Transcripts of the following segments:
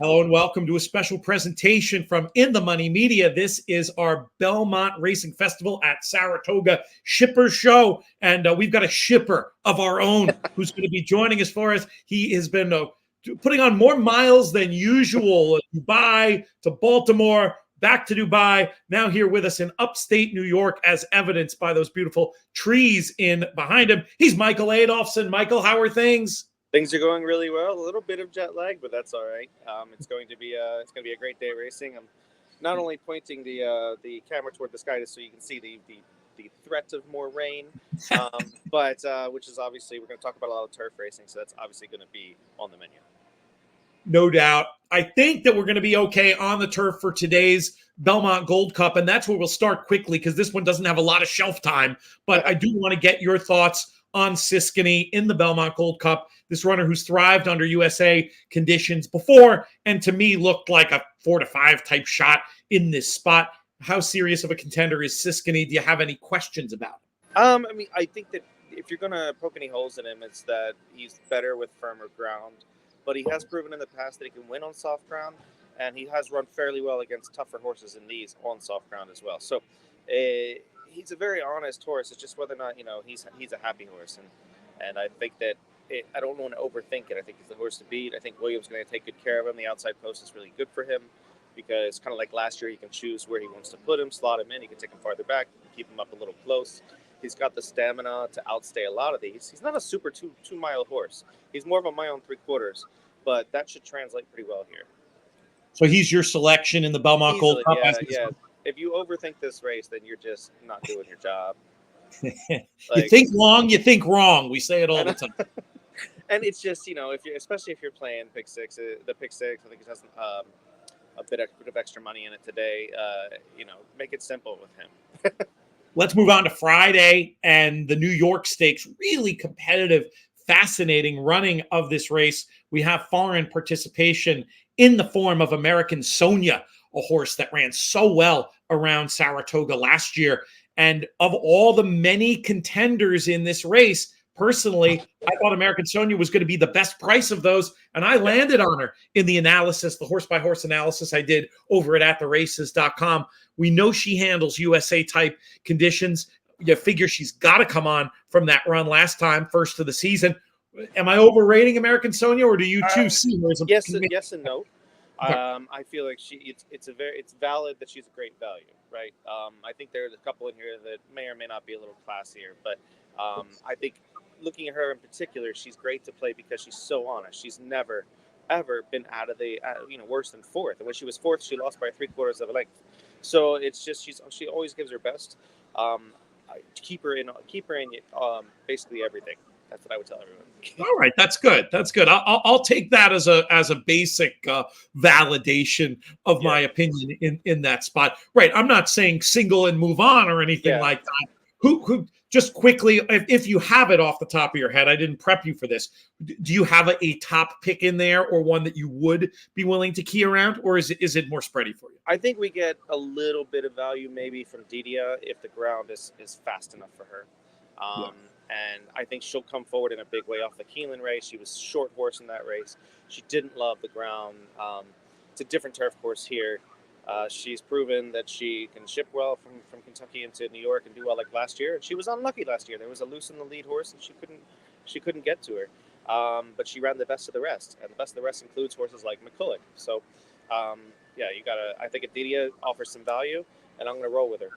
Hello and welcome to a special presentation from In the Money Media. This is our Belmont Racing Festival at Saratoga Shipper Show. And we've got a shipper of our own who's going to be joining us for us. He has been putting on more miles than usual. Dubai to Baltimore, back to Dubai, now here with us in upstate New York, as evidenced by those beautiful trees in behind him. He's Michael Adolphson. Michael, how are things? Things are going really well. A little bit of jet lag, but that's all right. It's going to be a great day racing. I'm not only pointing the camera toward the sky just so you can see the threat of more rain, but which is obviously we're going to talk about a lot of turf racing, so that's obviously going to be on the menu. No doubt. I think that we're going to be okay on the turf for today's Belmont Gold Cup, and that's where we'll start quickly because this one doesn't have a lot of shelf time. But I do want to get your thoughts on Siskany in the Belmont Gold Cup. This runner who's thrived under USA conditions before, and to me looked like a 4-5 type shot in this spot. How serious of a contender is Siskany? Do you have any questions about him? I think that if you're going to poke any holes in him, it's that he's better with firmer ground. But he has proven in the past that he can win on soft ground, and he has run fairly well against tougher horses in these on soft ground as well. So he's a very honest horse. It's just whether or not he's a happy horse, and I think that I don't want to overthink it. I think he's the horse to beat. I think Williams is going to take good care of him. The outside post is really good for him because kind of like last year, he can choose where he wants to put him, slot him in. He can take him farther back, keep him up a little close. He's got the stamina to outstay a lot of these. He's not a super 2-mile horse. He's more of a mile and 3/4, but that should translate pretty well here. So he's your selection in the Belmont Gold Cup? Yeah. If you overthink this race, then you're just not doing your job. You think long, you think wrong. We say it all the time. And it's just, especially if you're playing pick six, the pick six, I think it has a bit of extra money in it today. Make it simple with him. Let's move on to Friday and the New York Stakes. Really competitive, fascinating running of this race. We have foreign participation in the form of American Sonja, a horse that ran so well around Saratoga last year. And of all the many contenders in this race, personally, I thought American Sonja was going to be the best price of those, and I landed on her in the analysis, the horse-by-horse analysis I did over at theraces.com. We know she handles USA-type conditions. You figure she's got to come on from that run last time, first of the season. Am I overrating American Sonja, or do you too see her as a yes and no? I feel like it's valid that she's a great value, right? I think there's a couple in here that may or may not be a little classier, but I think looking at her in particular, she's great to play because she's so honest. She's never, ever been out of the worse than fourth. And when she was fourth, she lost by 3/4 of a length. So it's just she always gives her best. Keep her in basically everything. That's what I would tell everyone. All right, that's good. That's good. I'll take that as a basic validation of my opinion in that spot. Right. I'm not saying single and move on or anything like that. Who just quickly, if you have it off the top of your head, I didn't prep you for this. Do you have a top pick in there, or one that you would be willing to key around, or is it more spready for you? I think we get a little bit of value maybe from Didia if the ground is fast enough for her. And I think she'll come forward in a big way off the Keeneland race. She was short horse in that race. She didn't love the ground. It's a different turf course here. She's proven that she can ship well from Kentucky into New York and do well like last year. And she was unlucky last year. There was a loose in the lead horse, and she couldn't get to her. But she ran the best of the rest, and the best of the rest includes horses like McCulloch. So, I think Adidia offers some value, and I'm going to roll with her.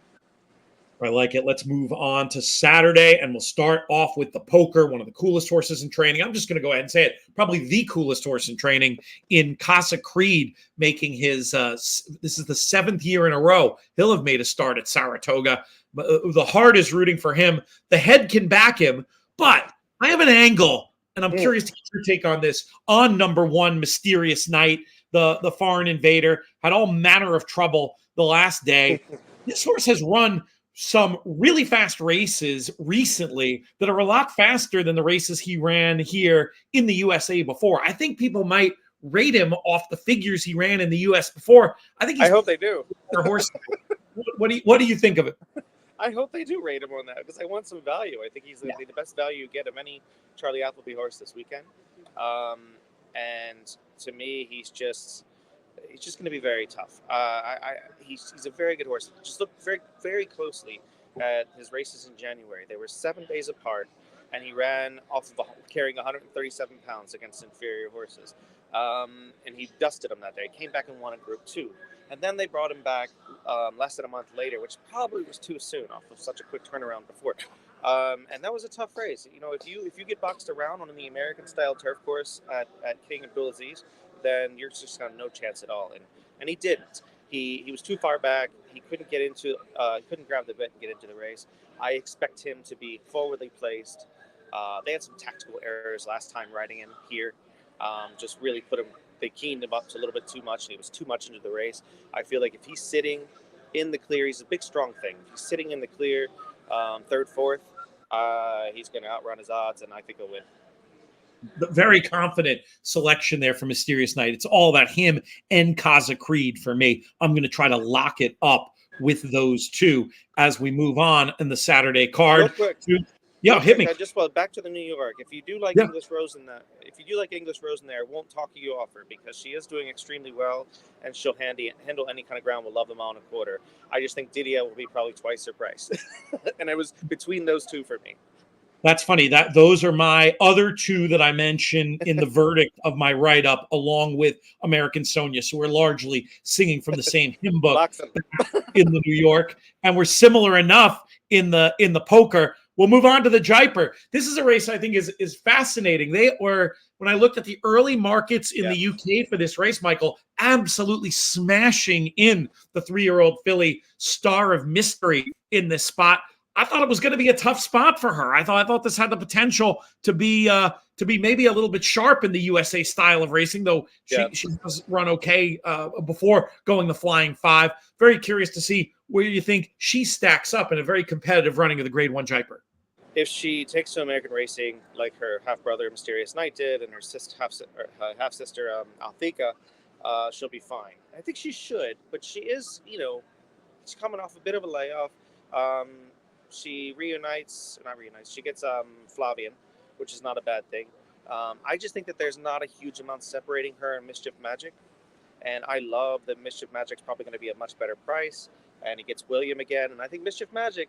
I like it. Let's move on to Saturday, and we'll start off with the Poker, one of the coolest horses in training. I'm just going to go ahead and say it. Probably the coolest horse in training in Casa Creed, making his this is the 7th year in a row he'll have made a start at Saratoga. The heart is rooting for him. The head can back him, but I have an angle, and I'm curious to get your take on this. On number 1, Mysterious Night, the foreign invader, had all manner of trouble the last day. This horse has run some really fast races recently that are a lot faster than the races he ran here in the USA before. I think people might rate him off the figures he ran in the US before. I hope they do. Horse. What do you think of it? I hope they do rate him on that because I want some value. I think he's the best value you get of any Charlie Appleby horse this weekend. And to me, he's just He's just going to be very tough. He's a very good horse. Just look very, very closely at his races in January. They were 7 days apart, and he ran off of carrying 137 pounds against inferior horses. And he dusted them that day. Came back and won a Group 2. And then they brought him back less than a month later, which probably was too soon off of such a quick turnaround before. And that was a tough race. You know, if you get boxed around on the American-style turf course at King Abdulaziz, then you're just got no chance at all. And he didn't. He was too far back. He couldn't get into. Couldn't grab the bit and get into the race. I expect him to be forwardly placed. They had some tactical errors last time riding him here. Just really put him. They keened him up to a little bit too much, and he was too much into the race. I feel like if he's sitting in the clear, he's a big, strong thing. If he's sitting in the clear, third, fourth, he's going to outrun his odds, and I think he'll win. The very confident selection there for Mysterious Knight. It's all about him and Casa Creed for me. I'm going to try to lock it up with those two as we move on in the Saturday card. Real quick. Yeah, hit me. Back to the New York. If you do like English Rose in that, I won't talk you off her because she is doing extremely well, and she'll handle any kind of ground with Love the Mile and a quarter. I just think Didier will be probably twice her price, and it was between those two for me. That's funny. Those are my other two that I mentioned in the verdict of my write-up, along with American Sonja. So we're largely singing from the same hymn book in the New York, and we're similar enough in the poker. We'll move on to the Jaipur. This is a race I think is fascinating. They were, when I looked at the early markets in the UK for this race, Michael, absolutely smashing in the 3-year-old filly Star of Mystery in this spot. I thought it was going to be a tough spot for her. I thought this had the potential to be maybe a little bit sharp in the USA style of racing, though she does run okay before going the Flying 5. Very curious to see where you think she stacks up in a very competitive running of the Grade 1 Jaipur. If she takes to American racing like her half-brother Mysterious Knight did and her half-sister Althika, she'll be fine. I think she should, but she is, she's coming off a bit of a layoff. She she gets Flavian, which is not a bad thing. I just think that there's not a huge amount separating her and Mischief Magic. And I love that Mischief Magic's probably going to be a much better price. And he gets William again. And I think Mischief Magic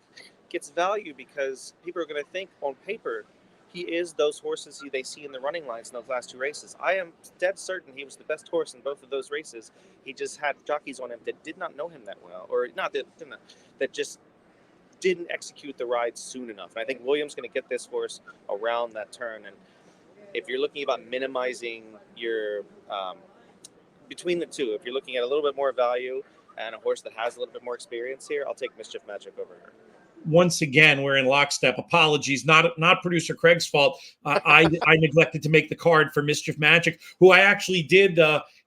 gets value because people are going to think on paper he is those horses they see in the running lines in those last two races. I am dead certain he was the best horse in both of those races. He just had jockeys on him that did not know him that well. Or not that just didn't execute the ride soon enough. And I think William's going to get this horse around that turn. And if you're looking about minimizing your between the two, if you're looking at a little bit more value and a horse that has a little bit more experience here, I'll take Mischief Magic over her. Once again, we're in lockstep. Apologies, not producer Craig's fault. I neglected to make the card for Mischief Magic, who I actually did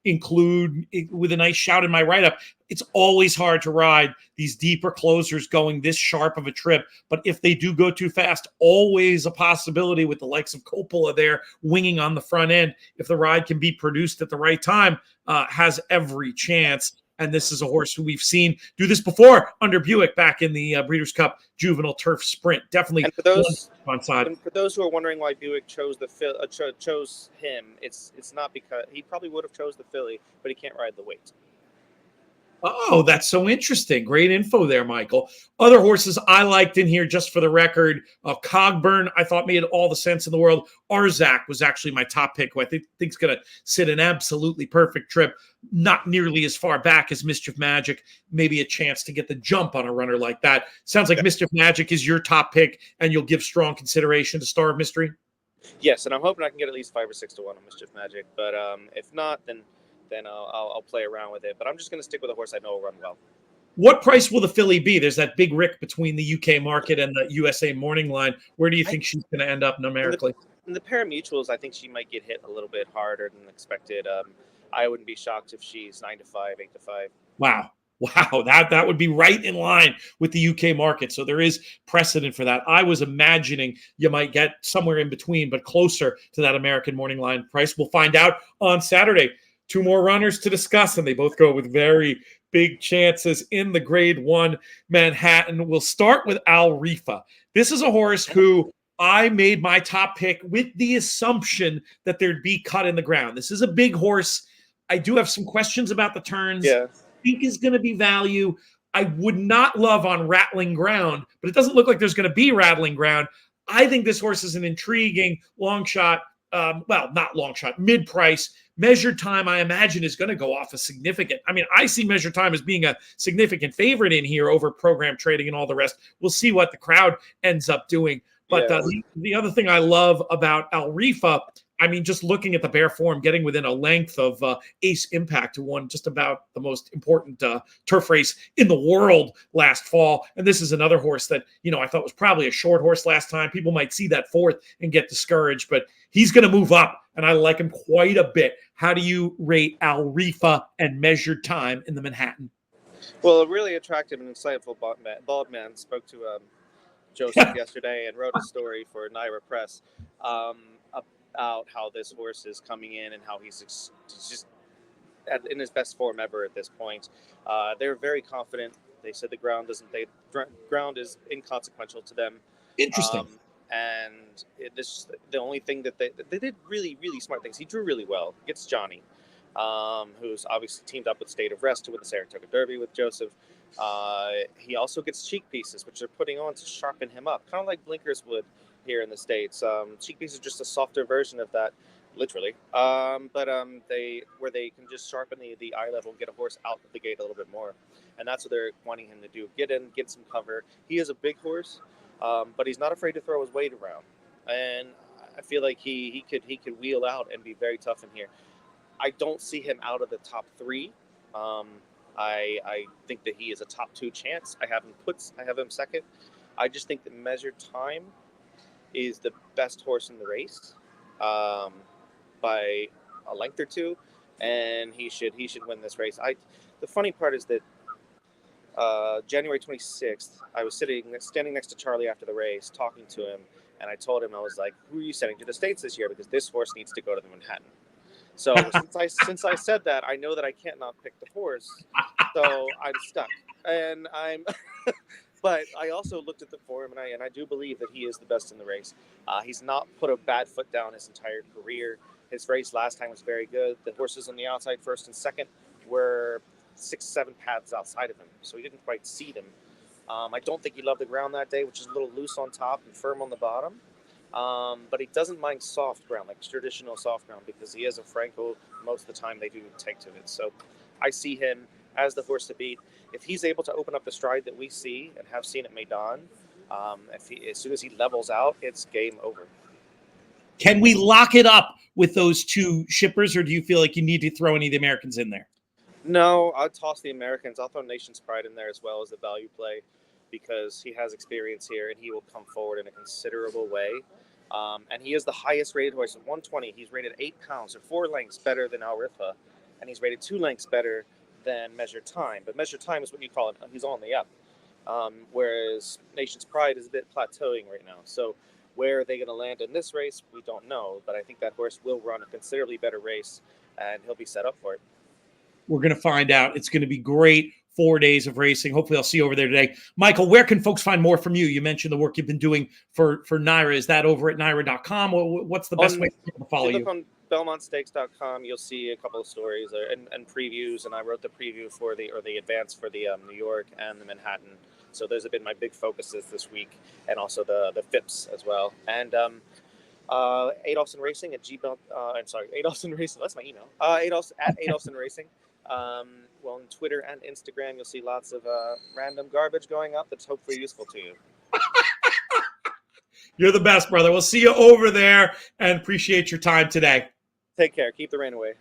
include with a nice shout in my write-up. It's always hard to ride these deeper closers going this sharp of a trip, but if they do go too fast, always a possibility with the likes of Coppola there winging on the front end. If the ride can be produced at the right time, has every chance. And this is a horse who we've seen do this before under Buick back in the Breeders' Cup Juvenile Turf Sprint. Definitely. And for those who are wondering why Buick chose chose him, it's not because he probably would have chose the filly, but he can't ride the weight. Oh, that's so interesting. Great info there, Michael. Other horses I liked in here, just for the record, Cogburn, I thought made all the sense in the world. Arzak was actually my top pick, who I think's going to sit an absolutely perfect trip, not nearly as far back as Mischief Magic. Maybe a chance to get the jump on a runner like that. Sounds like Mischief Magic is your top pick, and you'll give strong consideration to Star of Mystery? Yes, and I'm hoping I can get at least 5 or 6 to 1 on Mischief Magic. But if not, then I'll play around with it. But I'm just going to stick with a horse I know will run well. What price will the filly be? There's that big rick between the UK market and the USA morning line. Where do you think she's going to end up numerically? In the pari-mutuels, I think she might get hit a little bit harder than expected. I wouldn't be shocked if she's 9 to 5, 8 to 5. Wow. That would be right in line with the UK market. So there is precedent for that. I was imagining you might get somewhere in between, but closer to that American morning line price. We'll find out on Saturday. 2 more runners to discuss, and they both go with very big chances in the Grade 1 Manhattan. We'll start with Al Riffa. This is a horse who I made my top pick with the assumption that there'd be cut in the ground. This is a big horse. I do have some questions about the turns. Yeah. I think is going to be value. I would not love on rattling ground, but it doesn't look like there's going to be rattling ground. I think this horse is an intriguing long shot. Not long shot, mid price. Measured Time, I imagine, is going to go off a significant. I mean, I see Measured Time as being a significant favorite in here over program trading and all the rest. We'll see what the crowd ends up doing. But the other thing I love about Al Riffa, I mean, just looking at the bare form, getting within a length of Ace Impact, who won just about the most important turf race in the world last fall. And this is another horse that, I thought was probably a short horse last time. People might see that fourth and get discouraged, but he's going to move up, and I like him quite a bit. How do you rate Al Riffa and Measured Time in the Manhattan? Well, a really attractive and insightful bald man spoke to Joseph yesterday and wrote a story for Naira Press about how this horse is coming in and how he's just in his best form ever at this point. They're very confident. They said the ground is inconsequential to them. Interesting. And the only thing that they did really, really smart things. He drew really well. Gets Johnny, who's obviously teamed up with State of Rest to win the Saratoga Derby with Joseph. He also gets cheek pieces, which they're putting on to sharpen him up, kind of like blinkers would here in the States. Cheek pieces are just a softer version of that, literally. They can just sharpen the eye level and get a horse out of the gate a little bit more. And that's what they're wanting him to do. Get in, get some cover. He is a big horse. But he's not afraid to throw his weight around, and I feel like he could wheel out and be very tough in here. I don't see him out of the top three. I think that he is a top two chance. I have him second. I just think that Measured Time is the best horse in the race by a length or two, and he should win this race. The funny part is that. January 26th, I was standing next to Charlie after the race, talking to him, and I told him, I was like, who are you sending to the States this year? Because this horse needs to go to the Manhattan. So since I said that, I know that I can't not pick the horse, so I'm stuck. And but I also looked at the form, and I do believe that he is the best in the race. He's not put a bad foot down his entire career. His race last time was very good. The horses on the outside, first and second, were 6-7 paths outside of him, so he didn't quite see them. I don't think he loved the ground that day, which is a little loose on top and firm on the bottom. But he doesn't mind soft ground, like traditional soft ground, because he is a Franco. Most of the time they do take to it. So I see him as the horse to beat. If he's able to open up the stride that we see and have seen at Maidan, as soon as he levels out, it's game over. Can we lock it up with those two shippers, or do you feel like you need to throw any of the Americans in there? No, I'll toss the Americans. I'll throw Nation's Pride in there as well as a value play because he has experience here and he will come forward in a considerable way. And he is the highest rated horse at 120. He's rated 8 pounds or 4 lengths better than Al Riffa, and he's rated 2 lengths better than Measured Time. But Measured Time is what you call it. He's on the up. Whereas Nation's Pride is a bit plateauing right now. So where are they going to land in this race? We don't know. But I think that horse will run a considerably better race, and he'll be set up for it. We're going to find out. It's going to be great 4 days of racing. Hopefully I'll see you over there today. Michael, where can folks find more from you? You mentioned the work you've been doing for Naira. Is that over at Naira.com? What's the best way to follow you? Look on BelmontStakes.com. You'll see a couple of stories and previews, and I wrote the preview for the advance for the New York and the Manhattan. So those have been my big focuses this week, and also the FIPS as well. And Adolphson Racing at Adolphson Racing. That's my email. Adolphson Racing. Well, on Twitter and Instagram, you'll see lots of random garbage going up that's hopefully useful to you. You're the best, brother. We'll see you over there and appreciate your time today. Take care. Keep the rain away.